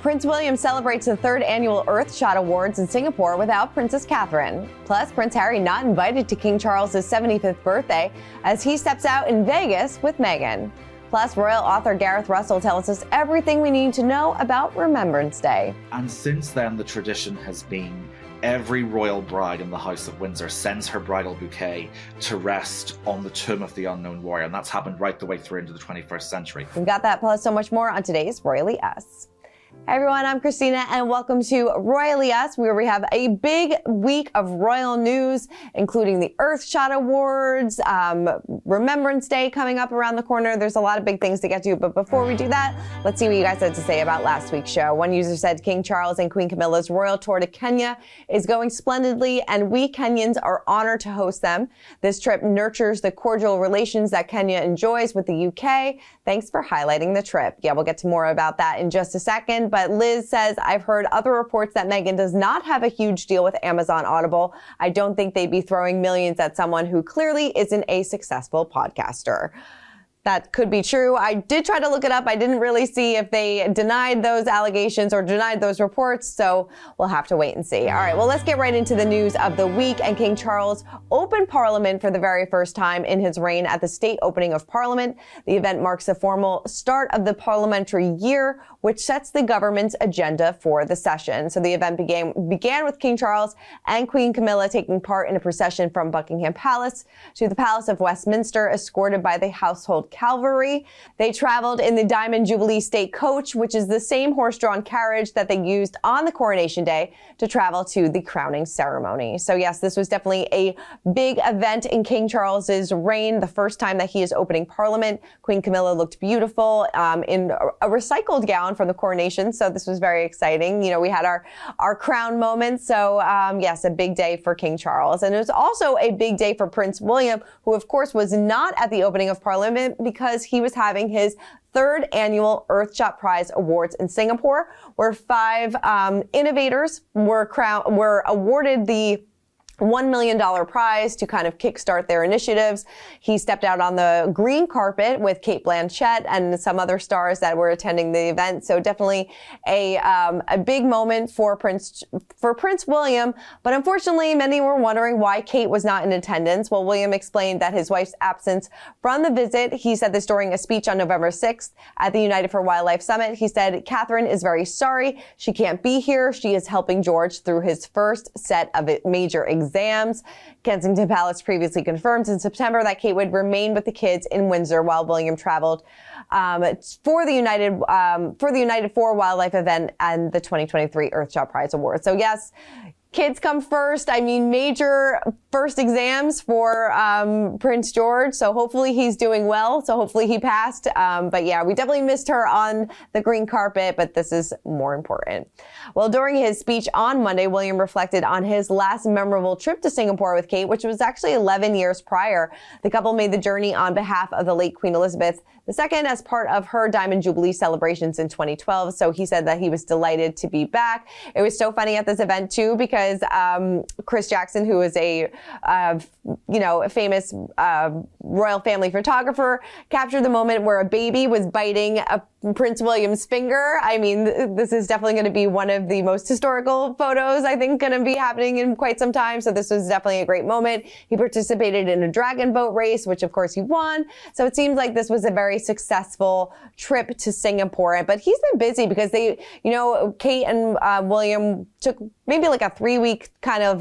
Prince William celebrates the third annual Earthshot Awards in Singapore without Princess Catherine. Plus, Prince Harry not invited to King Charles's 75th birthday as he steps out in Vegas with Meghan. Plus, royal author Gareth Russell tells us everything we need to know about Remembrance Day. And since then, the tradition has been every royal bride in the House of Windsor sends her bridal bouquet to rest on the tomb of the unknown warrior. And that's happened right the way through into the 21st century. We've got that plus so much more on today's Royally Us. Hey everyone, I'm Christina and welcome to Royally Us, where we have a big week of royal news, including the Earthshot Awards, Remembrance Day coming up around the corner. There's a lot of big things to get to, but before we do that, let's see what you guys had to say about last week's show. One user said King Charles and Queen Camilla's royal tour to Kenya is going splendidly, and we Kenyans are honored to host them. This trip nurtures the cordial relations that Kenya enjoys with the UK. Thanks for highlighting the trip. Yeah, we'll get to more about that in just a second. But Liz says, I've heard other reports that Meghan does not have a huge deal with Amazon Audible. I don't think they'd be throwing millions at someone who clearly isn't a successful podcaster. That could be true. I did try to look it up. I didn't really see if they denied those allegations or denied those reports, so we'll have to wait and see. All right, well, let's get right into the news of the week. And King Charles opened Parliament for the very first time in his reign at the state opening of Parliament. The event marks the formal start of the parliamentary year, which sets the government's agenda for the session. So the event began with King Charles and Queen Camilla taking part in a procession from Buckingham Palace to the Palace of Westminster, escorted by the household cavalry. They traveled in the Diamond Jubilee State Coach, which is the same horse-drawn carriage that they used on the coronation day to travel to the crowning ceremony. So yes, this was definitely a big event in King Charles's reign, the first time that he is opening Parliament. Queen Camilla looked beautiful in a recycled gown from the coronation, so this was very exciting. You know, we had our crown moment, so yes, a big day for King Charles. And it was also a big day for Prince William, who of course was not at the opening of Parliament because he was having his third annual Earthshot Prize Awards in Singapore, where 5 innovators were awarded the $1 million prize to kind of kickstart their initiatives. He stepped out on the green carpet with Cate Blanchett and some other stars that were attending the event. So definitely a big moment for Prince William. But unfortunately, many were wondering why Kate was not in attendance. Well, William explained that his wife's absence from the visit. He said this during a speech on November 6th at the United for Wildlife Summit. He said, Catherine is very sorry. She can't be here. She is helping George through his first set of major exams. Kensington Palace previously confirmed in September that Kate would remain with the kids in Windsor while William traveled for the United for Wildlife event and the 2023 Earthshot Prize Award. So yes, kids come first. I mean, major first exams for Prince George. So hopefully he's doing well. So hopefully he passed. But yeah, we definitely missed her on the green carpet, but this is more important. Well, during his speech on Monday, William reflected on his last memorable trip to Singapore with Kate, which was actually 11 years prior. The couple made the journey on behalf of the late Queen Elizabeth II as part of her Diamond Jubilee celebrations in 2012. So he said that he was delighted to be back. It was so funny at this event too, because Chris Jackson, who is a famous royal family photographer, captured the moment where a baby was biting Prince William's finger. I mean, this is definitely going to be one of the most historical photos, I think, going to be happening in quite some time. So this was definitely a great moment. He participated in a dragon boat race, which of course he won. So it seems like this was a very successful trip to Singapore. But he's been busy because Kate and William took maybe like a 3-week kind of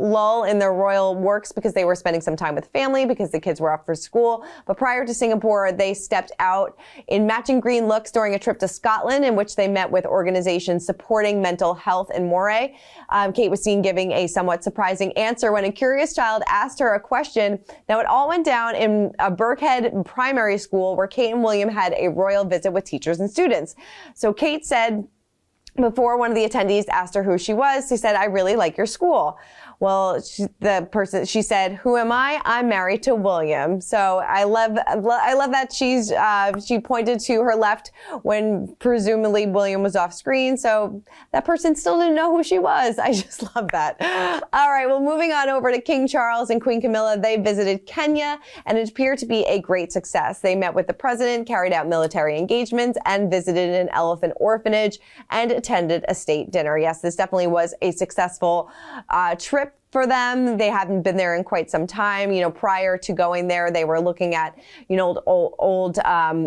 lull in their royal works because they were spending some time with family because the kids were off for school. But prior to Singapore, they stepped out in matching green looks during a trip to Scotland, in which they met with organizations supporting mental health in Moray. Kate was seen giving a somewhat surprising answer when a curious child asked her a question. Now, it all went down in a Birkhead primary school where Kate and William had a royal visit with teachers and students. So Kate said, before one of the attendees asked her who she was, she said, I really like your school. Well, she said, "Who am I? I'm married to William." So I love that she pointed to her left when presumably William was off screen. So that person still didn't know who she was. I just love that. All right. Well, moving on over to King Charles and Queen Camilla. They visited Kenya and it appeared to be a great success. They met with the president, carried out military engagements, and visited an elephant orphanage and attended a state dinner. Yes, this definitely was a successful trip for them. They hadn't been there in quite some time. Prior to going there, they were looking at, old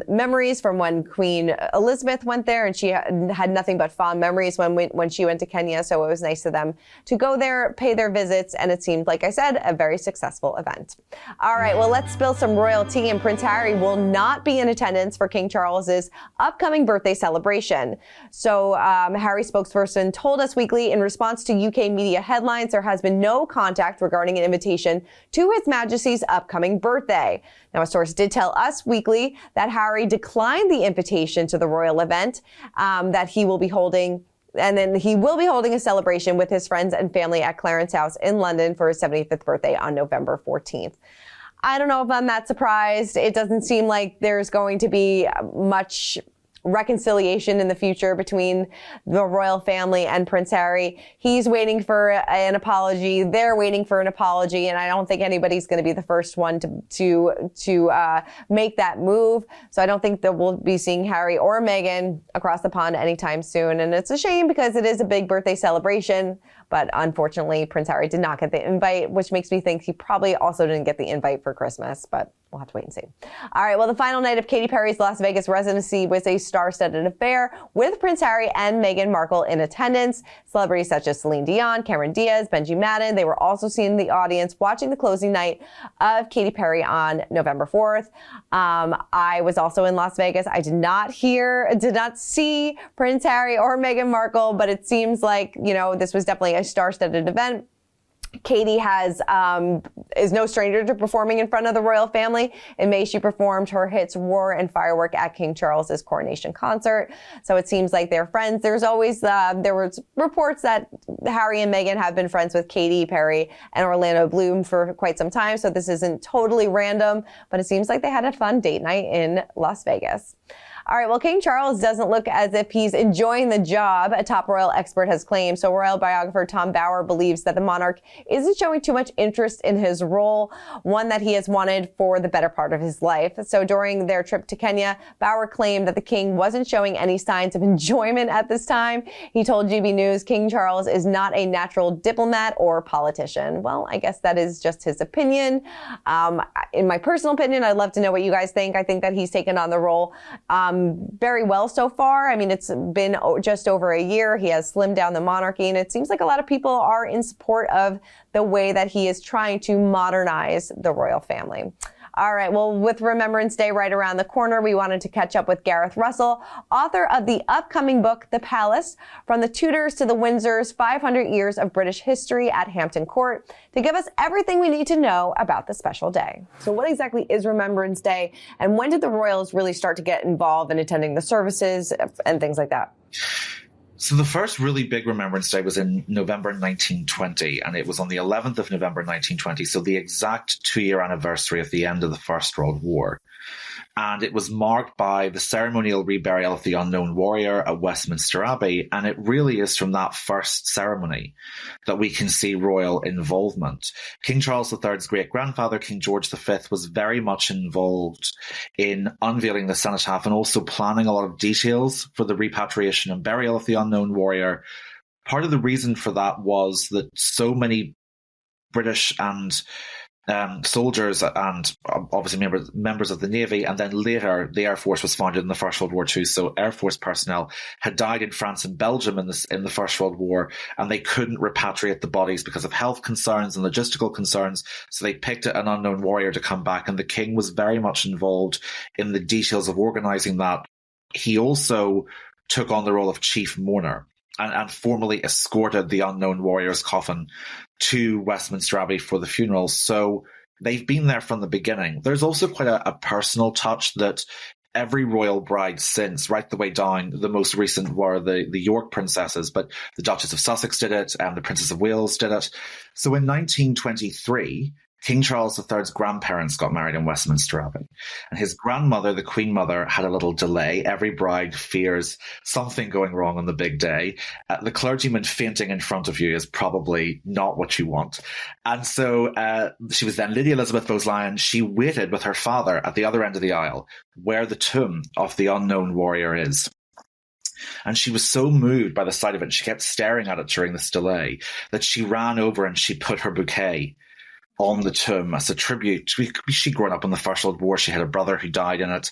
memories from when Queen Elizabeth went there, and she had nothing but fond memories when she went to Kenya. So it was nice of them to go there, pay their visits, and it seemed, like I said, a very successful event. All right, well, let's spill some royalty, and Prince Harry will not be in attendance for King Charles's upcoming birthday celebration. So Harry spokesperson told Us Weekly, in response to UK media headlines, there has been no contact regarding an invitation to His Majesty's upcoming birthday. Now, a source did tell Us Weekly that Harry declined the invitation to the royal event that he will be holding. And then he will be holding a celebration with his friends and family at Clarence House in London for his 75th birthday on November 14th. I don't know if I'm that surprised. It doesn't seem like there's going to be much reconciliation in the future between the royal family and Prince Harry. He's waiting for an apology. They're waiting for an apology. And I don't think anybody's going to be the first one to make that move. So I don't think that we'll be seeing Harry or Meghan across the pond anytime soon. And it's a shame because it is a big birthday celebration. But unfortunately, Prince Harry did not get the invite, which makes me think he probably also didn't get the invite for Christmas. But we'll have to wait and see. All right. Well, the final night of Katy Perry's Las Vegas residency was a star-studded affair with Prince Harry and Meghan Markle in attendance. Celebrities such as Celine Dion, Cameron Diaz, Benji Madden, they were also seen in the audience watching the closing night of Katy Perry on November 4th. I was also in Las Vegas. I did not see Prince Harry or Meghan Markle, but it seems like, this was definitely a star-studded event. Katy is no stranger to performing in front of the royal family. In May, she performed her hits Roar and Firework at King Charles's coronation concert. So it seems like they're friends. There was reports that Harry and Meghan have been friends with Katy Perry and Orlando Bloom for quite some time. So this isn't totally random, but it seems like they had a fun date night in Las Vegas. All right, well, King Charles doesn't look as if he's enjoying the job, a top royal expert has claimed. So royal biographer Tom Bower believes that the monarch isn't showing too much interest in his role, one that he has wanted for the better part of his life. So during their trip to Kenya, Bower claimed that the king wasn't showing any signs of enjoyment at this time. He told GB News King Charles is not a natural diplomat or politician. Well, I guess that is just his opinion. In my personal opinion, I'd love to know what you guys think. I think that he's taken on the role very well so far. I mean, it's been just over a year. He has slimmed down the monarchy, and it seems like a lot of people are in support of the way that he is trying to modernize the royal family. All right. Well, with Remembrance Day right around the corner, we wanted to catch up with Gareth Russell, author of the upcoming book, The Palace, From the Tudors to the Windsors, 500 Years of British History at Hampton Court, to give us everything we need to know about the special day. So what exactly is Remembrance Day, and when did the royals really start to get involved in attending the services and things like that? So the first really big Remembrance Day was in November 1920, and it was on the 11th of November 1920, so the exact 2-year anniversary of the end of the First World War. And it was marked by the ceremonial reburial of the unknown warrior at Westminster Abbey, and it really is from that first ceremony that we can see royal involvement. King Charles III's great-grandfather, King George V, was very much involved in unveiling the cenotaph and also planning a lot of details for the repatriation and burial of the unknown warrior. Part of the reason for that was that so many British and soldiers and obviously members of the Navy, and then later the Air Force was founded in the First World War too. So Air Force personnel had died in France and Belgium in the First World War, and they couldn't repatriate the bodies because of health concerns and logistical concerns. So they picked an unknown warrior to come back, and the king was very much involved in the details of organizing that. He also took on the role of chief mourner and formally escorted the unknown warrior's coffin to Westminster Abbey for the funeral. So they've been there from the beginning. There's also quite a personal touch that every royal bride since, right the way down. The most recent were the York princesses, but the Duchess of Sussex did it, and the Princess of Wales did it. So in 1923, King Charles III's grandparents got married in Westminster Abbey. And his grandmother, the Queen Mother, had a little delay. Every bride fears something going wrong on the big day. The clergyman fainting in front of you is probably not what you want. And so she was then Lady Elizabeth Bowes-Lyon. She waited with her father at the other end of the aisle, where the tomb of the unknown warrior is. And she was so moved by the sight of it, and she kept staring at it during this delay, that she ran over and she put her bouquet on the tomb as a tribute. She'd grown up in the First World War. She had a brother who died in it.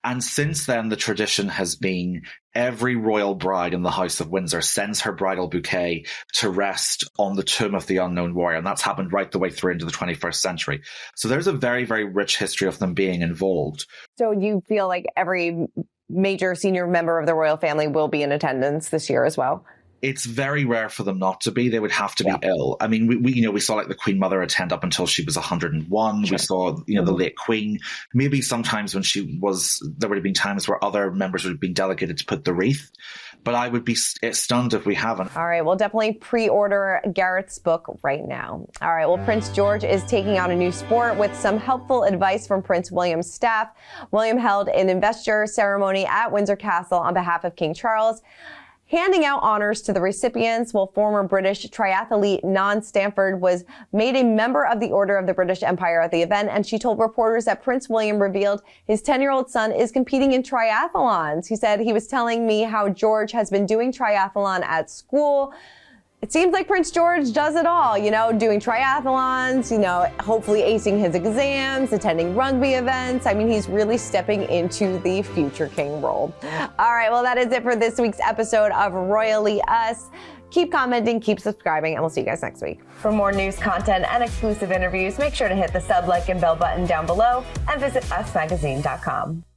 And since then, the tradition has been every royal bride in the House of Windsor sends her bridal bouquet to rest on the tomb of the unknown warrior. And that's happened right the way through into the 21st century. So there's a very, very rich history of them being involved. So you feel like every major senior member of the royal family will be in attendance this year as well? It's very rare for them not to be. They would have to be ill. I mean, we saw like the Queen Mother attend up until she was 101. Sure. We saw, the late Queen. Maybe sometimes when there would have been times where other members would have been delegated to put the wreath. But I would be stunned if we haven't. All right, we'll definitely pre-order Gareth's book right now. All right, well, Prince George is taking on a new sport with some helpful advice from Prince William's staff. William held an investiture ceremony at Windsor Castle on behalf of King Charles, handing out honors to the recipients, while former British triathlete Non Stamford was made a member of the Order of the British Empire at the event. And she told reporters that Prince William revealed his 10-year-old son is competing in triathlons. He said, he was telling me how George has been doing triathlon at school. It seems like Prince George does it all, doing triathlons, hopefully acing his exams, attending rugby events. I mean, he's really stepping into the future king role. All right, well, that is it for this week's episode of Royally Us. Keep commenting, keep subscribing, and we'll see you guys next week. For more news, content, and exclusive interviews, make sure to hit the sub, like, and bell button down below and visit usmagazine.com.